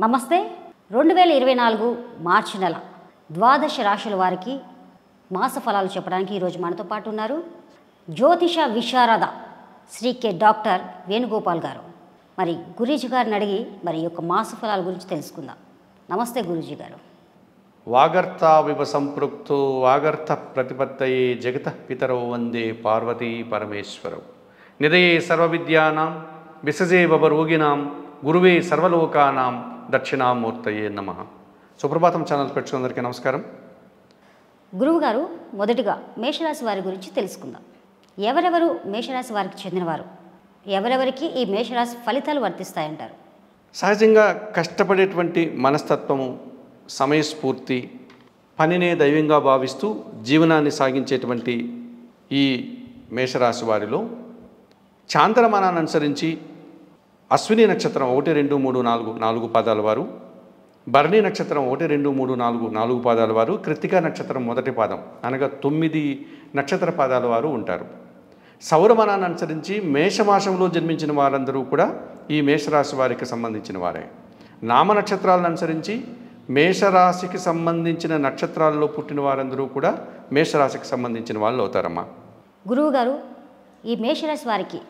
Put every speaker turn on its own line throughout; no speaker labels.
నమస్తే. 2024 మార్చి నెల ద్వాదశ రాశుల వారికి మాస ఫలాలు చెప్పడానికి ఈరోజు మనతో పాటు ఉన్నారు జ్యోతిష విశారద శ్రీ కె డాక్టర్ వేణుగోపాల్ గారు. మరి గురూజీ గారిని అడిగి మరి ఈ యొక్క మాస ఫలాల గురించి తెలుసుకుందాం. నమస్తే గురూజీ గారు.
వాగర్తావివ సంపృక్తో వాగర్త ప్రతిపత్తయే జగత పితరో వందే పార్వతీ పరమేశ్వరౌ నిదయే సర్వవిద్యానాం విసజే వరోగినాం గురువే సర్వలోకానాం దక్షిణామూర్తయే నమః. సుప్రభాతం ఛానల్ పెట్టుకున్నందరికీ నమస్కారం.
గురువు గారు, మొదటిగా మేషరాశి వారి గురించి తెలుసుకుందాం. ఎవరెవరు మేషరాశి వారికి చెందినవారు, ఎవరెవరికి ఈ మేషరాశి ఫలితాలు వర్తిస్తాయంటారు?
సహజంగా కష్టపడేటువంటి మనస్తత్వము, సమయస్ఫూర్తి, పనినే దైవంగా భావిస్తూ జీవనాన్ని సాగించేటువంటి ఈ మేషరాశి వారిలో చాంద్రమానాన్ని అనుసరించి అశ్విని నక్షత్రం 1, 2, 3, 4 పాదాల వారు, భరణి నక్షత్రం 1, 2, 3, 4 పాదాల వారు, కృత్తికా నక్షత్రం మొదటి పాదం అనగా 9 నక్షత్ర పాదాల వారు ఉంటారు. సౌరమానాన్ని అనుసరించి మేషమాసంలో జన్మించిన వారందరూ కూడా ఈ మేషరాశి వారికి సంబంధించిన వారే. నామ నక్షత్రాలను అనుసరించి మేషరాశికి సంబంధించిన నక్షత్రాల్లో పుట్టిన వారందరూ కూడా మేషరాశికి సంబంధించిన వాళ్ళు అవుతారమ్మా.
గురువు గారు, ఈ మేషరాశి వారికి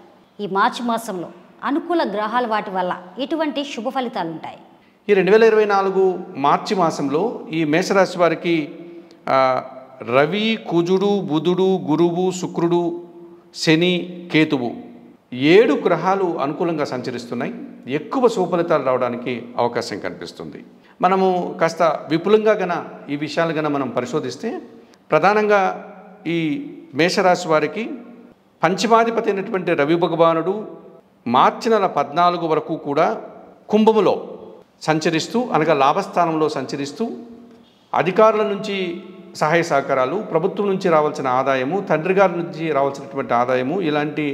ఈ మార్చి మాసంలో అనుకూల గ్రహాల వాటి వల్ల ఎటువంటి శుభ ఫలితాలు ఉంటాయి?
ఈ 2024 మార్చి మాసంలో ఈ మేషరాశి వారికి రవి, కుజుడు, బుధుడు, గురువు, శుక్రుడు, శని, కేతువు 7 గ్రహాలు అనుకూలంగా సంచరిస్తున్నాయి. ఎక్కువ శుభ ఫలితాలు రావడానికి అవకాశం కనిపిస్తుంది. మనము కాస్త విపులంగా ఈ విషయాలు మనం పరిశోధిస్తే ప్రధానంగా ఈ మేషరాశి వారికి పంచమాధిపతి అయినటువంటి రవి భగవానుడు మార్చి నెల 14 వరకు కూడా కుంభములో సంచరిస్తూ అనగా లాభస్థానంలో సంచరిస్తూ అధికారుల నుంచి సహాయ సహకారాలు, ప్రభుత్వం నుంచి రావాల్సిన ఆదాయము, తండ్రి గారి నుంచి రావాల్సినటువంటి ఆదాయము, ఇలాంటి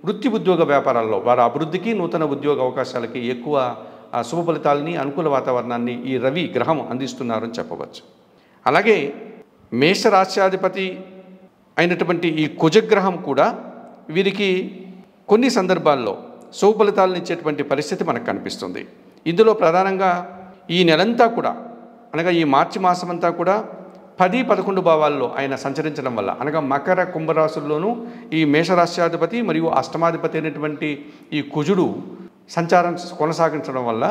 వృత్తి ఉద్యోగ వ్యాపారాల్లో వారి అభివృద్ధికి, నూతన ఉద్యోగ అవకాశాలకి ఎక్కువ శుభ ఫలితాలని, అనుకూల వాతావరణాన్ని ఈ రవి గ్రహం అందిస్తున్నారని చెప్పవచ్చు. అలాగే మేషరాశ్యాధిపతి అయినటువంటి ఈ కుజగ్రహం కూడా వీరికి కొన్ని సందర్భాల్లో శుభ ఫలితాలను ఇచ్చేటువంటి పరిస్థితి మనకు కనిపిస్తుంది. ఇందులో ప్రధానంగా ఈ నెలంతా కూడా అనగా ఈ మార్చి మాసం అంతా కూడా 10, 11 భావాల్లో ఆయన సంచరించడం వల్ల అనగా మకర, కుంభరాశుల్లోనూ ఈ మేషరాశ్యాధిపతి మరియు అష్టమాధిపతి అయినటువంటి ఈ కుజుడు సంచారం కొనసాగించడం వల్ల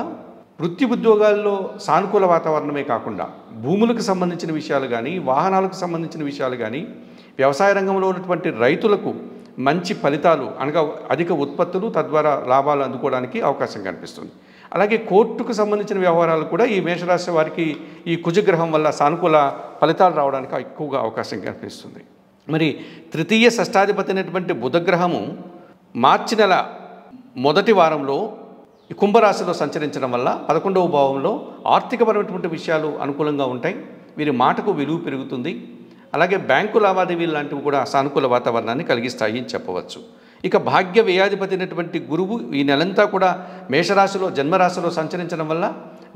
వృత్తి ఉద్యోగాల్లో సానుకూల వాతావరణమే కాకుండా భూములకు సంబంధించిన విషయాలు కానీ, వాహనాలకు సంబంధించిన విషయాలు కానీ, వ్యవసాయ రంగంలో ఉన్నటువంటి రైతులకు మంచి ఫలితాలు అనగా అధిక ఉత్పత్తులు, తద్వారా లాభాలు అందుకోవడానికి అవకాశం కనిపిస్తుంది. అలాగే కోర్టుకు సంబంధించిన వ్యవహారాలు కూడా ఈ మేషరాశి వారికి ఈ కుజగ్రహం వల్ల సానుకూల ఫలితాలు రావడానికి ఎక్కువగా అవకాశం కనిపిస్తుంది. మరి తృతీయ షష్టాధిపతి అయినటువంటి బుధగ్రహము మార్చి నెల మొదటి వారంలో ఈ కుంభరాశిలో సంచరించడం వల్ల 11వ భావంలో ఆర్థికపరమైనటువంటి విషయాలు అనుకూలంగా ఉంటాయి. వీరి మాటకు విలువ పెరుగుతుంది. అలాగే బ్యాంకు లావాదేవీలు లాంటివి కూడా సానుకూల వాతావరణాన్ని కలిగిస్తాయి అని చెప్పవచ్చు. ఇక భాగ్య వ్యయాధిపతి అయినటువంటి గురువు ఈ నెలంతా కూడా మేషరాశిలో జన్మరాశిలో సంచరించడం వల్ల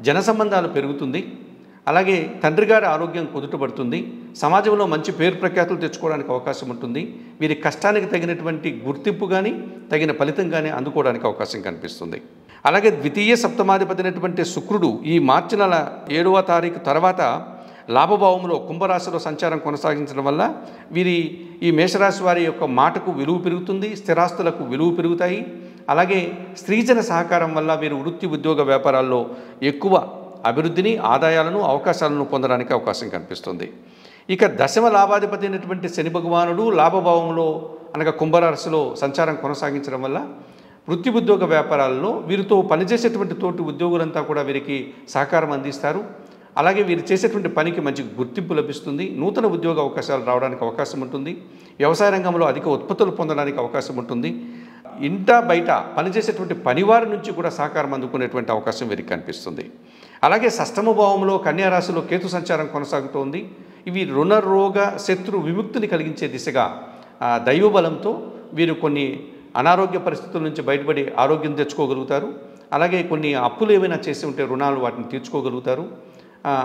జన సంబంధాలు పెరుగుతుంది. అలాగే తండ్రి గారి ఆరోగ్యం కుదుటపడుతుంది. సమాజంలో మంచి పేరు ప్రఖ్యాతులు తెచ్చుకోవడానికి అవకాశం ఉంటుంది. వీరి కష్టానికి తగినటువంటి గుర్తింపు కానీ, తగిన ఫలితం కానీ అందుకోవడానికి అవకాశం కనిపిస్తుంది. అలాగే ద్వితీయ సప్తమాధిపతి అయినటువంటి శుక్రుడు ఈ మార్చి నెల 7వ తారీఖు తర్వాత లాభభావంలో కుంభరాశిలో సంచారం కొనసాగించడం వల్ల వీరి ఈ మేషరాశి వారి యొక్క మాటకు విలువ పెరుగుతుంది, స్థిరాస్తులకు విలువ పెరుగుతాయి. అలాగే స్త్రీజన సహకారం వల్ల వీరు వృత్తి ఉద్యోగ వ్యాపారాల్లో ఎక్కువ అభివృద్ధిని, ఆదాయాలను, అవకాశాలను పొందడానికి అవకాశం కనిపిస్తుంది. ఇక దశమ లాభాధిపతి అయినటువంటి శని భగవానుడు లాభభావంలో అనగా కుంభరాశిలో సంచారం కొనసాగించడం వల్ల వృత్తి ఉద్యోగ వ్యాపారాల్లో వీరితో పనిచేసేటువంటి తోటి ఉద్యోగులంతా కూడా వీరికి సహకారం అందిస్తారు. అలాగే వీరు చేసేటువంటి పనికి మంచి గుర్తింపు లభిస్తుంది. నూతన ఉద్యోగ అవకాశాలు రావడానికి అవకాశం ఉంటుంది. వ్యవసాయ రంగంలో అధిక ఉత్పత్తులు పొందడానికి అవకాశం ఉంటుంది. ఇంట బయట పనిచేసేటువంటి పనివారి నుంచి కూడా సహకారం అందుకునేటువంటి అవకాశం వీరికి కనిపిస్తుంది. అలాగే షష్టమ భావంలో కన్యారాశిలో కేతు సంచారం కొనసాగుతోంది. ఇవి రుణ, రోగ, శత్రు విముక్తిని కలిగించే దిశగా దైవబలంతో వీరు కొన్ని అనారోగ్య పరిస్థితుల నుంచి బయటపడి ఆరోగ్యం తెచ్చుకోగలుగుతారు. అలాగే కొన్ని అప్పులు ఏమైనా చేసి ఉంటే రుణాలు వాటిని తీర్చుకోగలుగుతారు.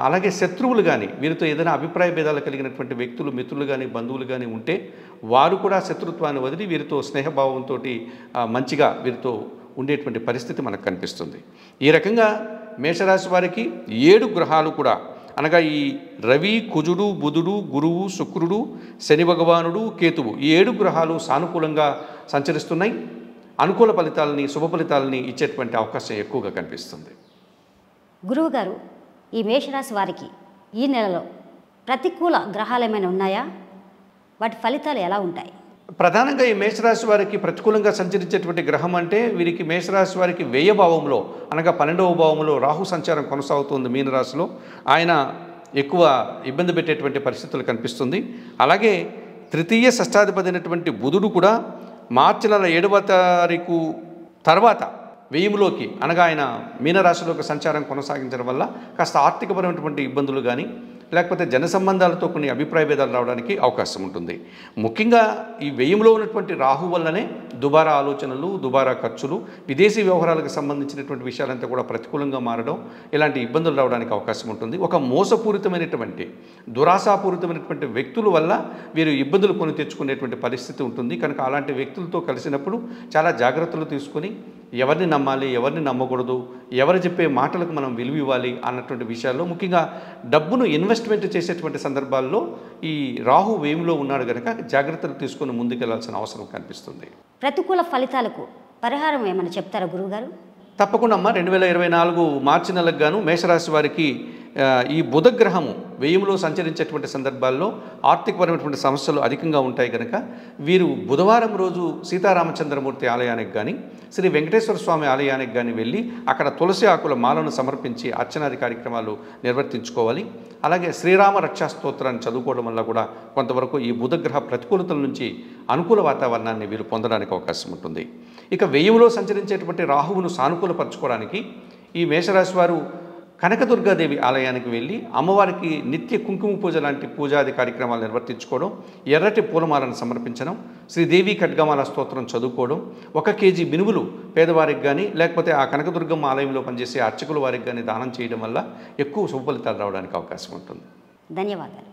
అలాగే శత్రువులు కానీ, వీరితో ఏదైనా అభిప్రాయ భేదాలు కలిగినటువంటి వ్యక్తులు, మిత్రులు కానీ, బంధువులు కానీ ఉంటే వారు కూడా శత్రుత్వాన్ని వదిలి వీరితో స్నేహభావంతో మంచిగా వీరితో ఉండేటువంటి పరిస్థితి మనకు కనిపిస్తుంది. ఈ రకంగా మేషరాశి వారికి 7 గ్రహాలు కూడా అనగా ఈ రవి, కుజుడు, బుధుడు, గురువు, శుక్రుడు, శని భగవానుడు, కేతువు ఈ 7 గ్రహాలు సానుకూలంగా సంచరిస్తున్నాయి. అనుకూల ఫలితాలని, శుభ ఫలితాలని ఇచ్చేటువంటి అవకాశం ఎక్కువగా కనిపిస్తుంది.
గురువుగారు, ఈ మేషరాశి వారికి ఈ నెలలో ప్రతికూల గ్రహాలు ఏమైనా ఉన్నాయా? వాటి ఫలితాలు ఎలా ఉంటాయి?
ప్రధానంగా ఈ మేషరాశి వారికి ప్రతికూలంగా సంచరించేటువంటి గ్రహం అంటే వీరికి మేషరాశి వారికి వ్యయ భావంలో అనగా 12వ భావంలో రాహు సంచారం కొనసాగుతుంది మీనరాశిలో. ఆయన ఎక్కువ ఇబ్బంది పెట్టేటువంటి పరిస్థితులు కనిపిస్తుంది. అలాగే తృతీయ షష్టాధిపతి అయినటువంటి బుధుడు కూడా మార్చి నెల 7వ తారీఖు తర్వాత వ్యయంలోకి అనగా ఆయన మీనరాశిలోకి సంచారం కొనసాగించడం వల్ల కాస్త ఆర్థికపరమైనటువంటి ఇబ్బందులు కానీ లేకపోతే జన సంబంధాలతో కొన్ని అభిప్రాయ భేదాలు రావడానికి అవకాశం ఉంటుంది. ముఖ్యంగా ఈ వ్యయంలో ఉన్నటువంటి రాహు వల్లనే దుబారా ఆలోచనలు, దుబారా ఖర్చులు, విదేశీ వ్యవహారాలకు సంబంధించినటువంటి విషయాలంతా కూడా ప్రతికూలంగా మారడం, ఇలాంటి ఇబ్బందులు రావడానికి అవకాశం ఉంటుంది. ఒక మోసపూరితమైనటువంటి దురాశాపూరితమైనటువంటి వ్యక్తుల వల్ల వీరు ఇబ్బందులు కొని తెచ్చుకునేటువంటి పరిస్థితి ఉంటుంది. కనుక అలాంటి వ్యక్తులతో కలిసినప్పుడు చాలా జాగ్రత్తలు తీసుకొని ఎవరిని నమ్మాలి, ఎవరిని నమ్మకూడదు, ఎవరు చెప్పే మాటలకు మనం విలువ ఇవ్వాలి అన్నటువంటి విషయాల్లో ముఖ్యంగా డబ్బును ఇన్వెస్ట్మెంట్ చేసేటువంటి సందర్భాల్లో ఈ రాహు వ్యయంలో ఉన్నాడు కనుక జాగ్రత్తలు తీసుకొని ముందుకెళ్లాల్సిన అవసరం కనిపిస్తుంది.
ప్రతికూల ఫలితాలకు పరిహారం ఏమైనా చెప్తారా గురువుగారు?
తప్పకుండా అమ్మ. 2024 మార్చి నెలకు గాను మేషరాశి వారికి ఈ బుధగ్రహము వ్యయంలో సంచరించేటువంటి సందర్భాల్లో ఆర్థికపరమైనటువంటి సమస్యలు అధికంగా ఉంటాయి కనుక వీరు బుధవారం రోజు సీతారామచంద్రమూర్తి ఆలయానికి కానీ శ్రీ వెంకటేశ్వర స్వామి ఆలయానికి కానీ వెళ్ళి అక్కడ తులసి ఆకుల మాలను సమర్పించి అర్చనాది కార్యక్రమాలు నిర్వర్తించుకోవాలి. అలాగే శ్రీరామ రక్షా స్తోత్రాన్ని చదువుకోవడం వల్ల కూడా కొంతవరకు ఈ బుధగ్రహ ప్రతికూలతల నుంచి అనుకూల వాతావరణాన్ని వీరు పొందడానికి అవకాశం ఉంటుంది. ఇక వ్యయంలో సంచరించేటువంటి రాహువును సానుకూలపరచుకోవడానికి ఈ మేషరాశి వారు కనకదుర్గాదేవి ఆలయానికి వెళ్ళి అమ్మవారికి నిత్య కుంకుమ పూజ లాంటి పూజాది కార్యక్రమాలు నిర్వర్తించుకోవడం, ఎర్రటి పూలమాలను సమర్పించడం, శ్రీదేవి ఖడ్గమాల స్తోత్రం చదువుకోవడం, 1 కేజీ మినుములు పేదవారికి కానీ లేకపోతే ఆ కనకదుర్గమ్మ ఆలయంలో పనిచేసే అర్చకుల వారికి కానీ దానం చేయడం వల్ల ఎక్కువ శుభ ఫలితాలు రావడానికి అవకాశం ఉంటుంది.
ధన్యవాదాలు.